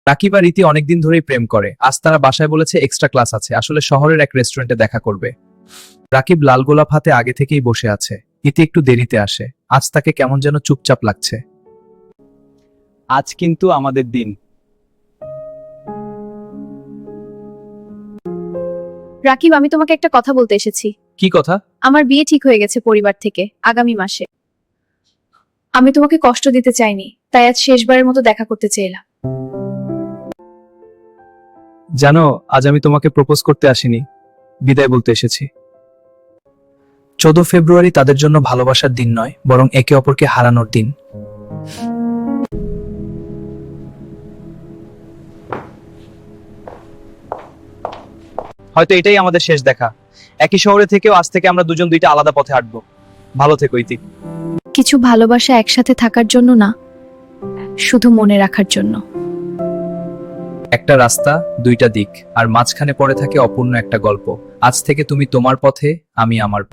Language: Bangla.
রাকিব আর রীতি অনেকদিন ধরেই প্রেম করে। আজ তারা বাসায় বলেছে এক্সট্রা ক্লাস আছে, আসলে শহরের এক রেস্টুরেন্টে দেখা করবে। রাকিব লাল গোলাপ হাতে আগে থেকেই বসে আছে। রীতি একটু দেরিতে আসে। আজ তাকে কেমন যেন চুপচাপ লাগছে। আজ কিন্তু আমাদের দিন। রাকিব, আমি তোমাকে একটা কথা বলতে এসেছি। কি কথা? আমার বিয়ে ঠিক হয়ে গেছে পরিবার থেকে, আগামী মাসে। আমি তোমাকে কষ্ট দিতে চাইনি, তাই আজ শেষবারের মতো দেখা করতে চাইলাম। জানো, আজ আমি তোমাকে প্রপোজ করতে আসিনি, বিদায় বলতে এসেছি। 14 ফেব্রুয়ারি তাদের জন্য ভালোবাসার দিন নয়, বরং একে অপরকে হারানোর দিন। হয়তো এটাই আমাদের শেষ দেখা। একই শহরে থেকেও আজ থেকে আমরা দুজন দুইটা আলাদা পথে হাঁটবো। ভালো থেকো ইতি। কিছু ভালোবাসা একসাথে থাকার জন্য না, শুধু মনে রাখার জন্য। একটা রাস্তা, দুইটা দিক, আর মাঝখানে পড়ে থাকে অপূর্ণ একটা গল্প। আজ থেকে তুমি তোমার পথে, আমি আমার।